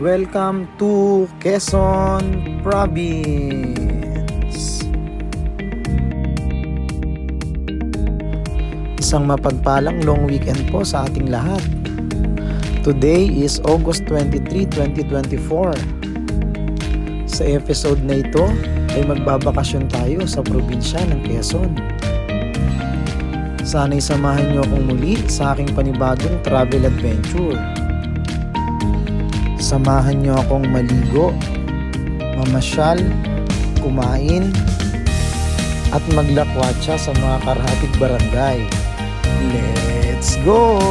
Welcome to Quezon Province. Isang mapagpalang long weekend po sa ating lahat. Today is August 23, 2024. Sa episode na ito ay magbabakasyon tayo sa probinsya ng Quezon. Sana'y samahan niyo akong muli sa aking panibagong travel adventure. Samahan niyo akong maligo, mamasyal, kumain, at maglakwatsa sa mga karahatig barangay. Let's go!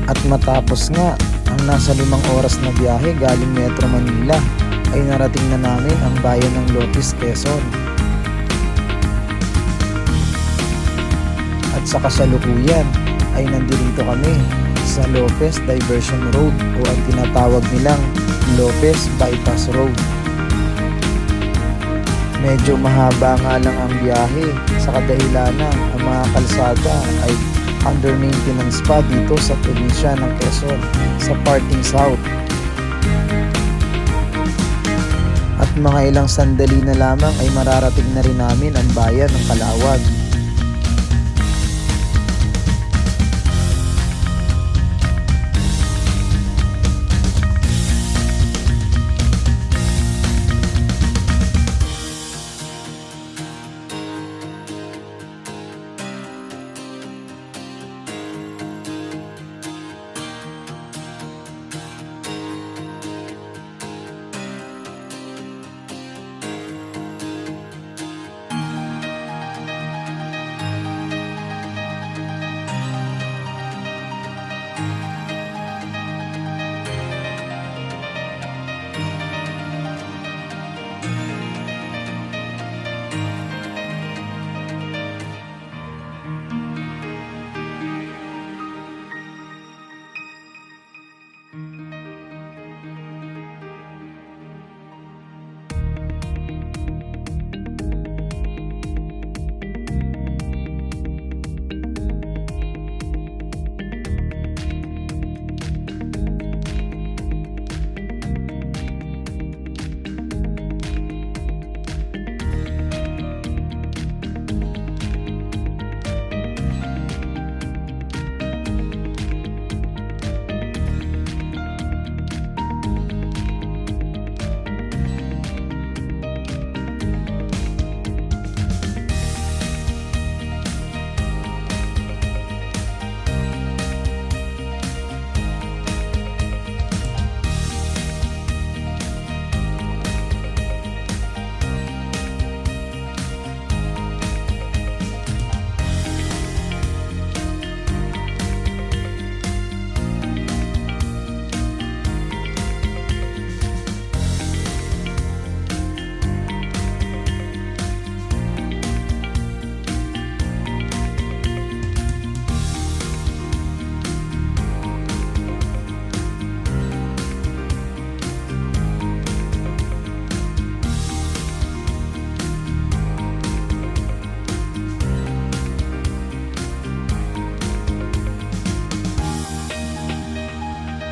At matapos nga ang nasa 5 oras na biyahe galing Metro Manila ay narating na namin ang bayan ng Lopez, Quezon. At sa kasalukuyan ay nandito kami sa Lopez Diversion Road o ang tinatawag nilang Lopez Bypass Road. Medyo mahaba nga lang ang biyahe sa kadahilanan ang mga kalsada ay under maintenance pa dito sa probinsya ng Quezon sa parting south. At mga ilang sandali na lamang ay mararating na rin namin ang bayan ng Calawag.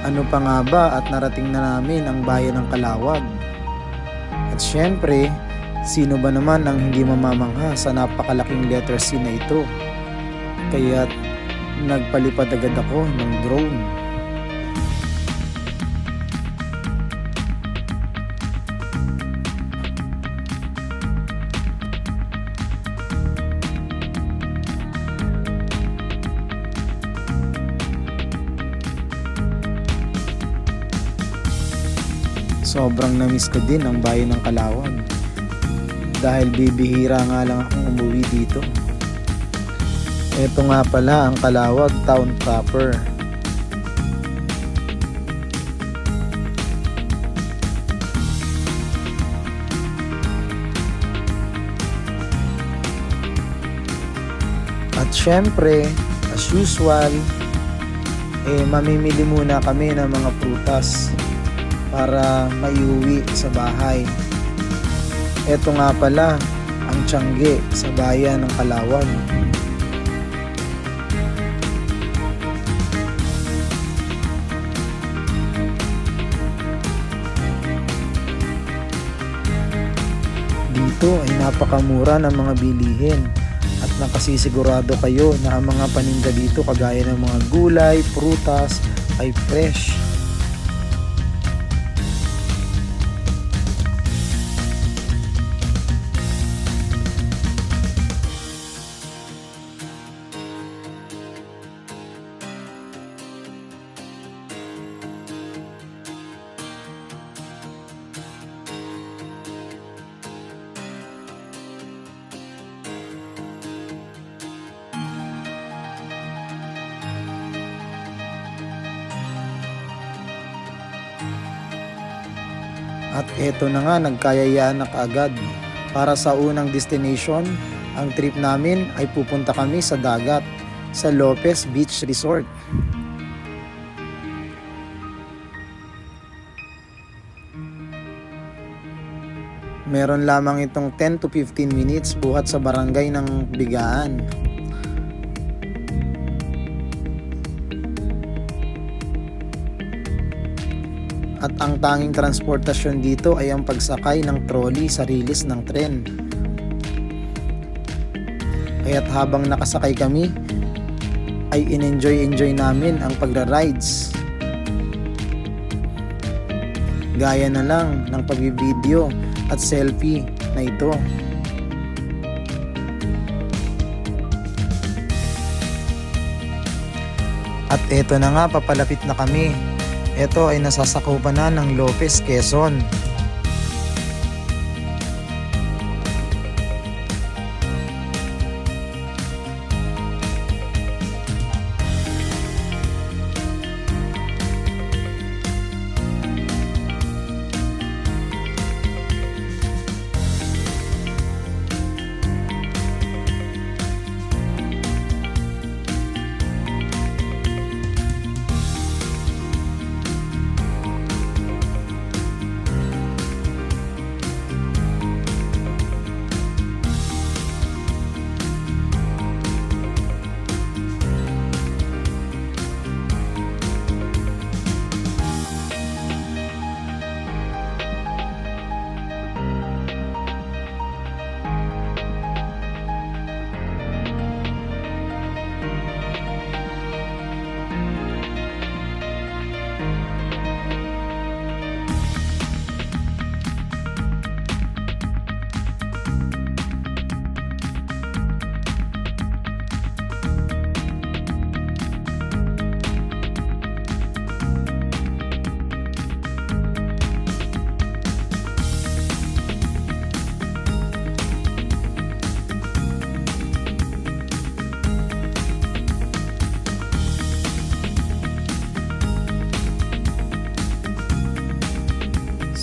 Ano pa nga ba at narating na namin ang bayan ng Calawag. At syempre, sino ba naman ang hindi mamamangha sa napakalaking letter C na ito? Kaya't nagpalipad agad ako ng drone. Sobrang namiss ko din ang bayan ng Calawag dahil bibihira nga lang akong umuwi dito. Ito nga pala ang Calawag town proper. At syempre, as usual, mamimili muna kami ng mga prutas para maiuwi sa bahay. Ito nga pala ang tiangge sa bayan ng Calawag. Dito ay napakamura ng mga bilihin at nakasisigurado kayo na ang mga paninda dito kagaya ng mga gulay, prutas ay fresh. At eto na nga, nagkayayaan na kaagad. Para sa unang destination, ang trip namin ay pupunta kami sa dagat, sa Lopez Beach Resort. Meron lamang itong 10 to 15 minutes buhat sa barangay ng Bigaan. At ang tanging transportasyon dito ay ang pagsakay ng trolley sa rilis ng tren. Kaya't habang nakasakay kami, ay in-enjoy namin ang pagra-rides. Gaya na lang ng pag-video at selfie na ito. At eto na nga, papalapit na kami. Ito ay nasasakupan na ng Lopez, Quezon.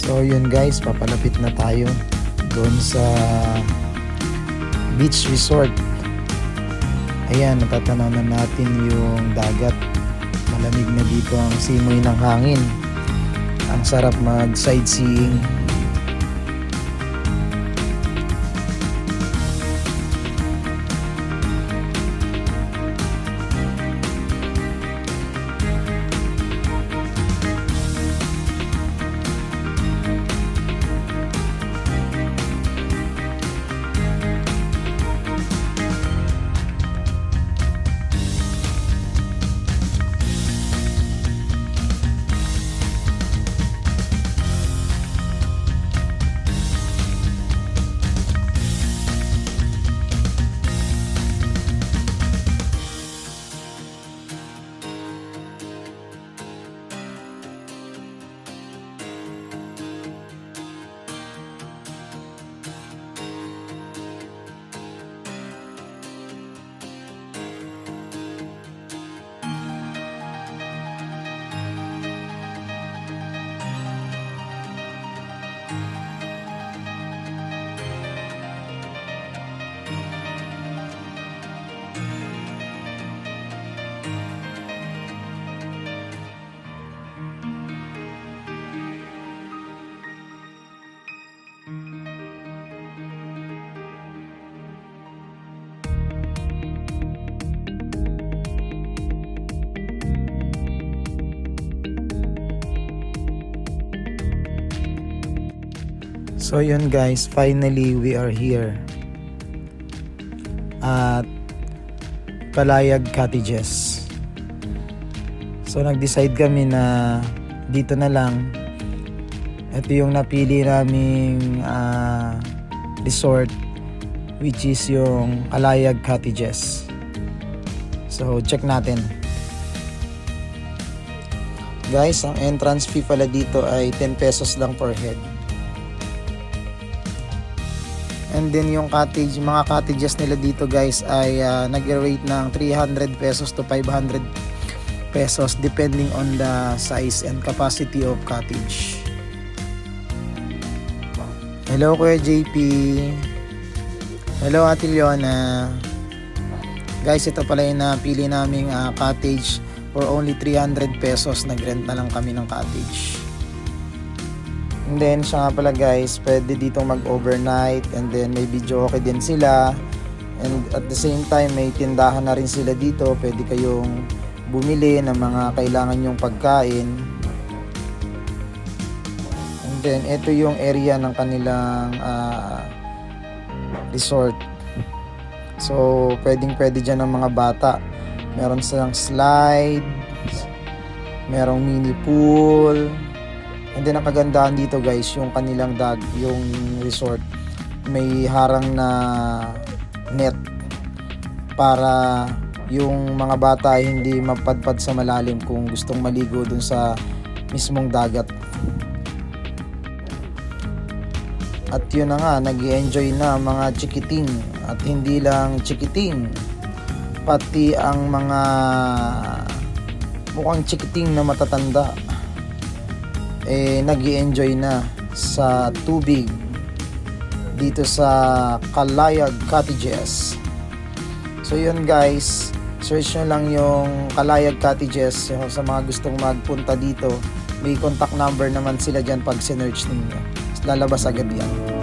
So yun guys, papalapit na tayo doon sa beach resort. Ayan, natatanaw na natin yung dagat. Malamig na dito ang simoy ng hangin. Ang sarap mag sightseeing. So yun guys, finally we are here at Kalayag Cottages. So nag-decide kami na dito na lang. Ito yung napili naming resort, which is yung Kalayag Cottages. So check natin. Guys, ang entrance fee pala dito ay 10 pesos lang per head. And then yung mga cottages nila dito guys ay nag-rate ng 300 pesos to 500 pesos depending on the size and capacity of cottage. Hello Kuya JP. Hello Ate Leona. Guys, ito pala yung napili naming cottage for only 300 pesos. Nag-rent na lang kami ng cottage. And then siya nga pala guys, pwede dito mag-overnight, and then may video okay din sila, and at the same time may tindahan na rin sila dito. Pwede kayong bumili ng mga kailangan yung pagkain. And then ito yung area ng kanilang resort. So pwede dyan ng mga bata. Meron silang slide, merong mini pool. And then ang kagandahan dito guys, yung kanilang yung resort, may harang na net para yung mga bata hindi mapadpad sa malalim kung gustong maligo dun sa mismong dagat. At yun na nga, nag-i-enjoy na mga chikiting, at hindi lang chikiting, pati ang mga mukhang chikiting na matatanda nag-i-enjoy na sa tubig dito sa Kalayag Cottages. So yun guys, search nyo lang yung Kalayag Cottages sa mga gustong magpunta dito. May contact number naman sila dyan pag sinearch ninyo. Lalabas agad yan.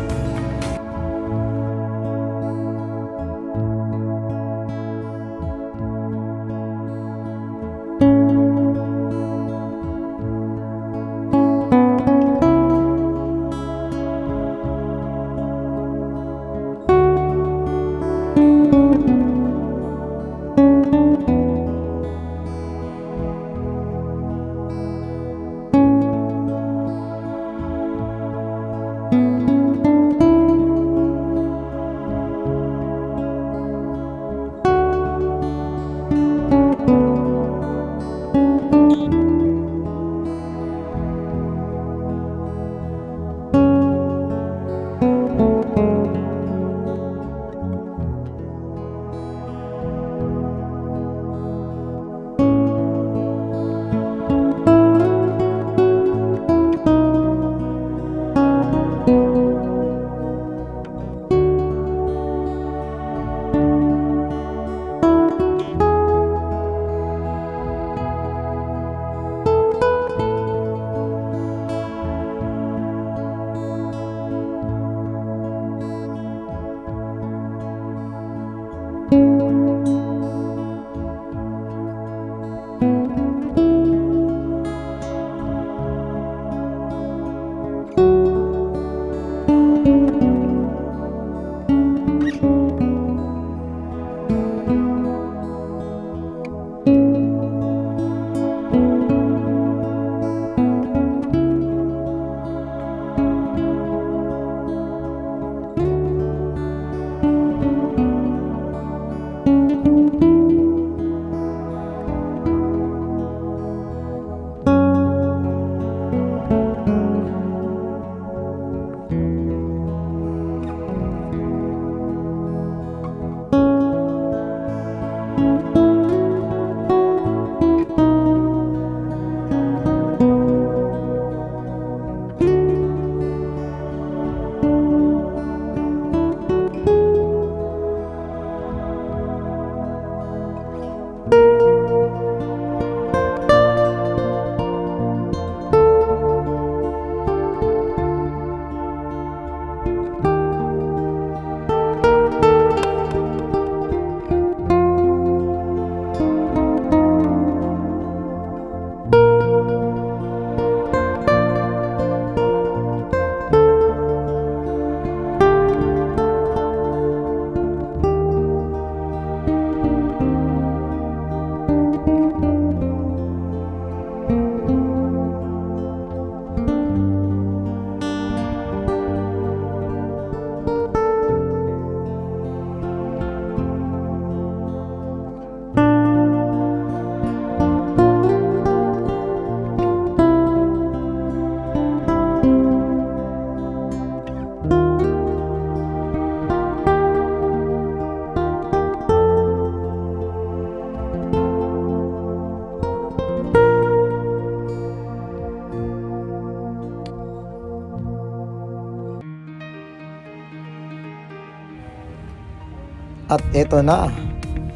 At eto na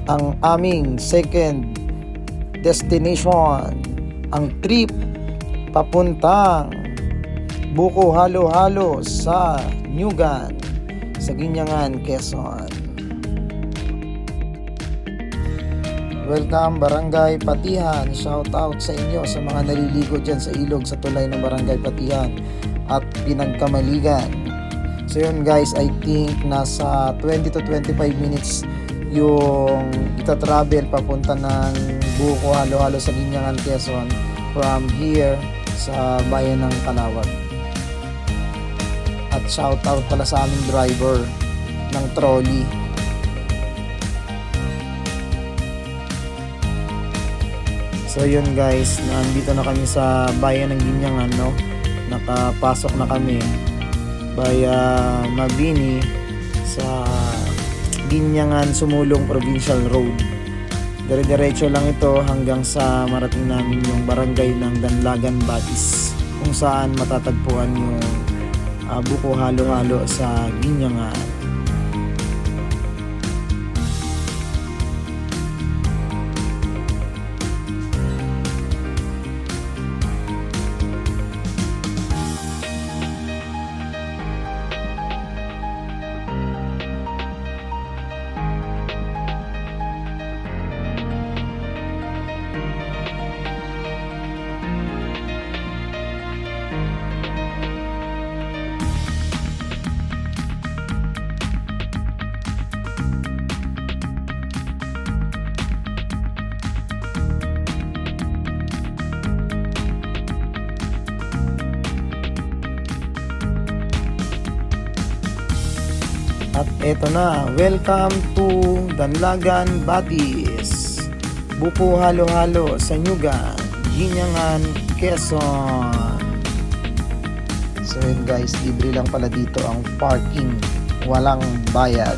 ang aming second destination, ang trip papuntang Buko Halo-Halo sa Nyugan, sa Ginyangan, Quezon. Welcome Barangay Patihan. Shout out sa inyo sa mga naliligo dyan sa ilog sa tulay ng Barangay Patihan at Pinagkamaligan. So yun guys, I think nasa 20 to 25 minutes yung ita-travel papunta ng Buko Halo-Halo sa Ginyangan, Quezon from here sa bayan ng Calawag. At shout out pala sa aming driver ng trolley. So yun guys, nandito na kami sa bayan ng Ginyangan, no? Nakapasok na kami via Mabini sa Ginyangan Sumulong Provincial Road. Dire-diretso lang ito hanggang sa marating namin yung barangay ng Danlagan, Batis, kung saan matatagpuan yung Buko Halo-Halo sa Ginyangan. At eto na, welcome to Danlagan, Batis, Buko Halo-Halo sa Nyugan, Ginyangan, Quezon. So yun guys, libre lang pala dito ang parking, walang bayad.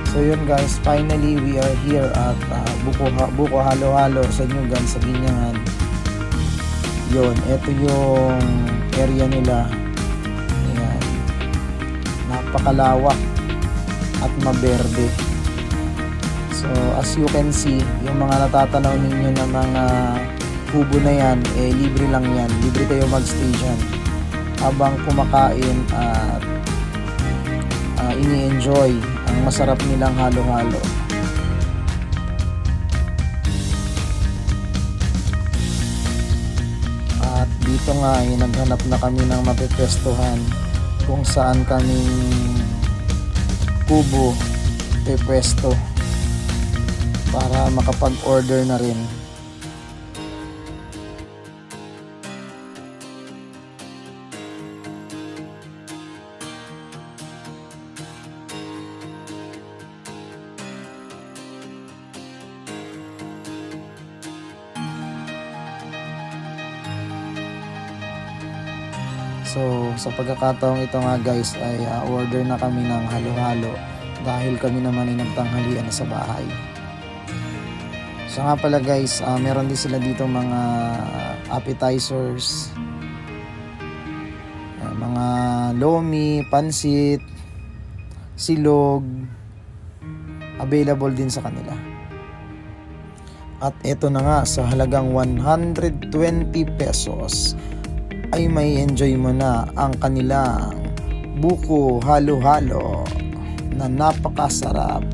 So yun guys, finally we are here at Buko Halo-Halo sa Nyugan, sa Ginyangan. Yun, eto yung area nila. Napakalawak at maberde. So as you can see, yung mga natatanaw ninyo na mga kubo na yan, libre lang yan. Libre kayo mag-stay dyan habang kumakain at ini-enjoy ang masarap nilang halo-halo. At dito nga naghanap na kami ng mapipwestuhan kung saan kaming kubo pepwesto para makapag-order na rin. So sa pagkakataong ito nga guys ay order na kami ng halo-halo dahil kami naman ay nagtanghalian na sa bahay. So nga pala guys, meron din sila dito mga appetizers, mga lomi, pansit, silog, available din sa kanila. At eto na nga, sa halagang 120 pesos ay may enjoy mo na ang kanilang Buko Halo-Halo na napakasarap.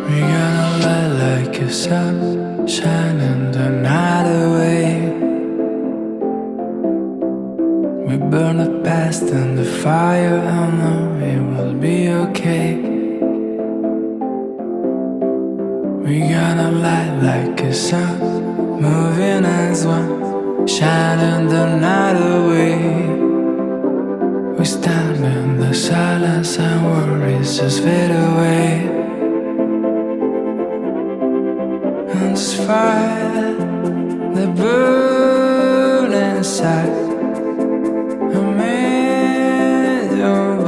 We gonna light like a sun, shining the night away. We burn the past in the fire, I know it will be okay. We gonna light like a sun, moving as one, shining the night away. We stand in the silence and worries just fade away. And this fire that burns inside, I made your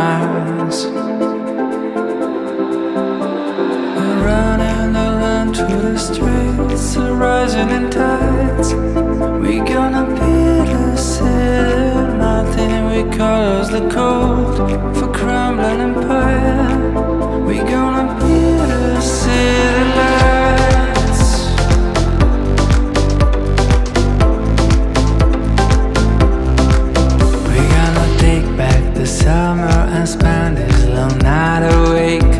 miles. We're running around through the streets, rising in tides. We gonna beat the city, nothing we cause the cold for crumbling empire. We gonna beat the city lights. We gonna take back the summer and spend this long night awake.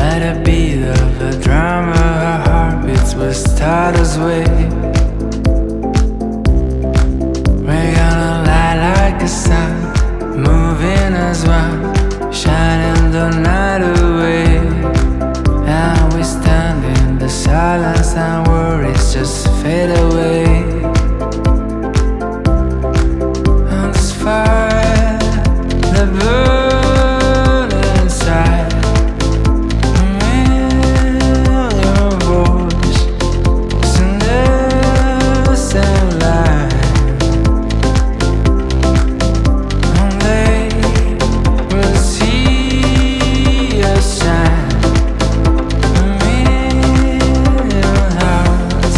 Let it be the drama, our heartbeats will start us way. We're gonna light like a sun, moving as one, shining the night away. And we stand in the silence and worries just fade away. And this fire that burns inside, a million voices in the same line. And they will see us shine, a million hearts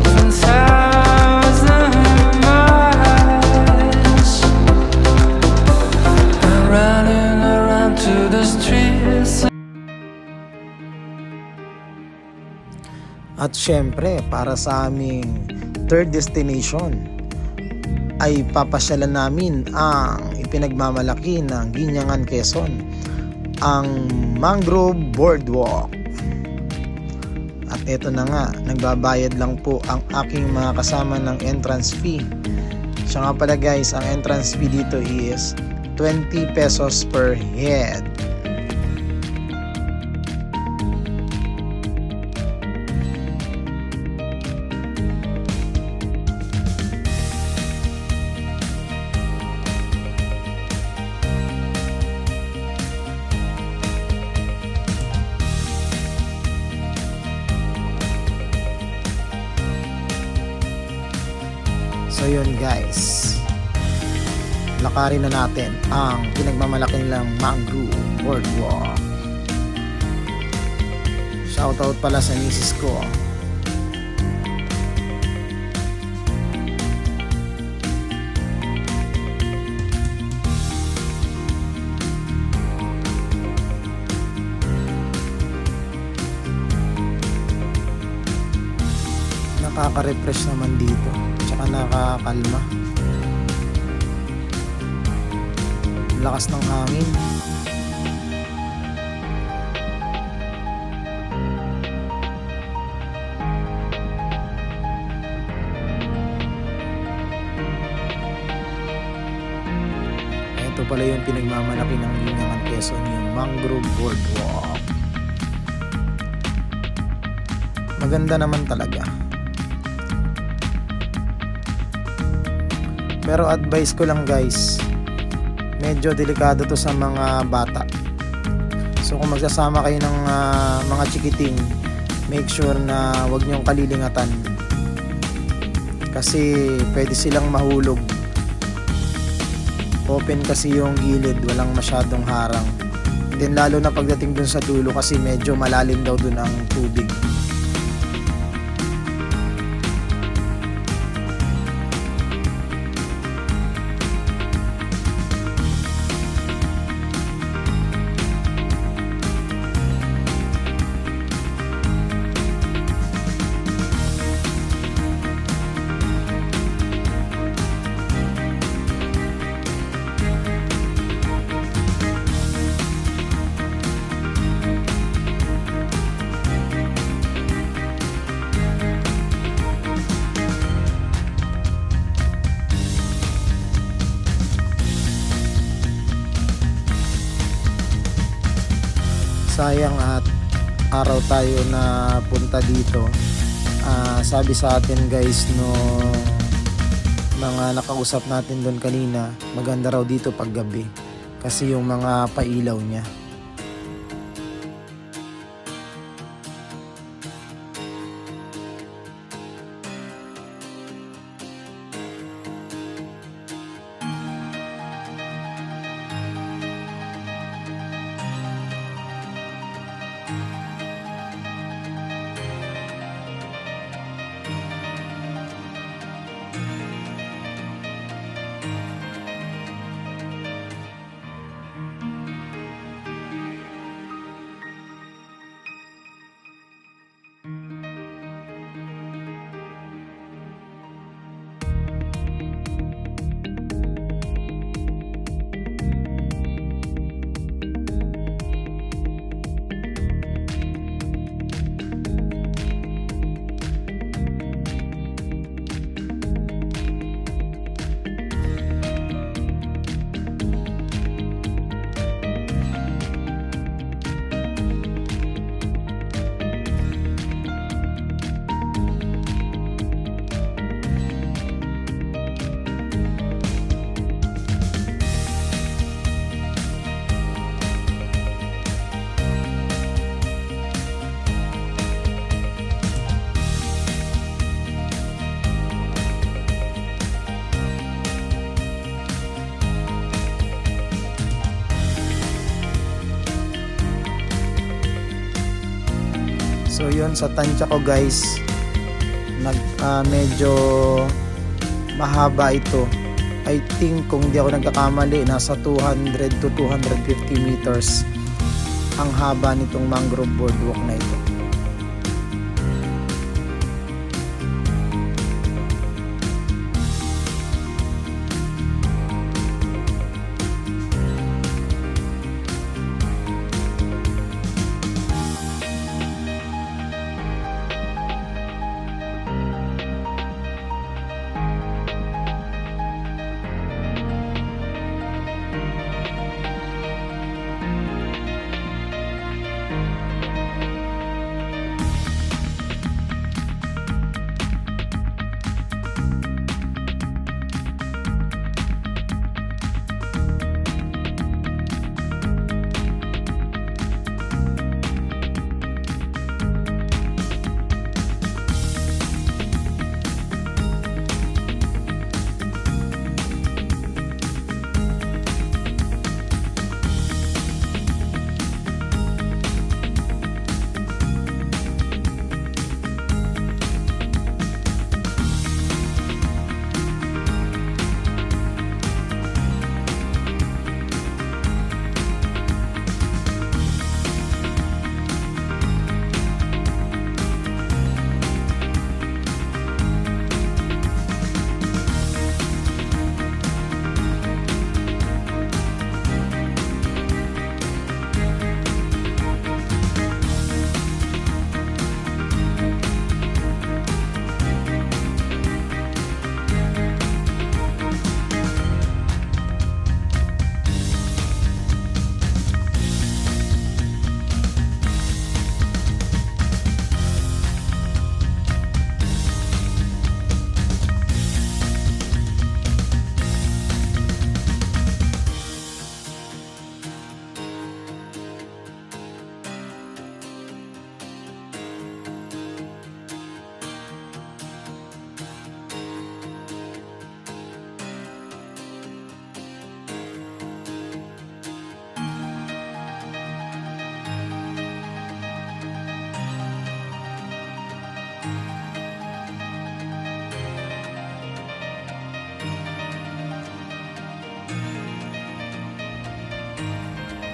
from thousand miles. I'm running around to the streets. At syempre, para sa aming third destination ay papasyalan namin ang ipinagmamalaki ng Guinangan, Quezon, ang Mangrove Boardwalk. At eto na nga, nagbabayad lang po ang aking mga kasama ng entrance fee. Siya nga pala guys, ang entrance fee dito is 20 pesos per head. So yun guys, lakarin na natin ang pinagmamalaking lang Mangrove Boardwalk. Shoutout pala sa misis ko. Nakaka-refresh naman dito, tsaka nakakalma. Lakas ng hangin. Ito pala yung pinagmamalaki ng Guinangan, Quezon, yung Mangrove Boardwalk. Maganda naman talaga. Pero advice ko lang guys, medyo delikado to sa mga bata. So kung magsasama kayo ng mga chikiting, make sure na wag niyong kalilingatan. Kasi pwede silang mahulog. Open kasi yung gilid, walang masyadong harang. And then lalo na pagdating dun sa dulo kasi medyo malalim daw dun ang tubig. Sayang at araw tayo na punta dito. Sabi sa atin guys no mga nakausap natin doon kanina, maganda raw dito pag gabi kasi yung mga pailaw niya. So yun, sa tansya ko guys, medyo mahaba ito. I think kung di ako nagkakamali, nasa 200 to 250 meters ang haba nitong mangrove boardwalk na ito.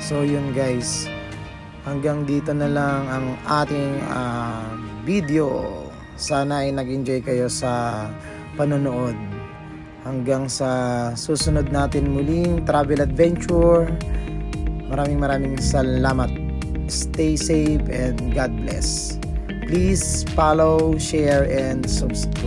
So yun guys, hanggang dito na lang ang ating video. Sana ay nag-enjoy kayo sa panonood. Hanggang sa susunod natin muling travel adventure. Maraming salamat. Stay safe and God bless. Please follow, share, and subscribe.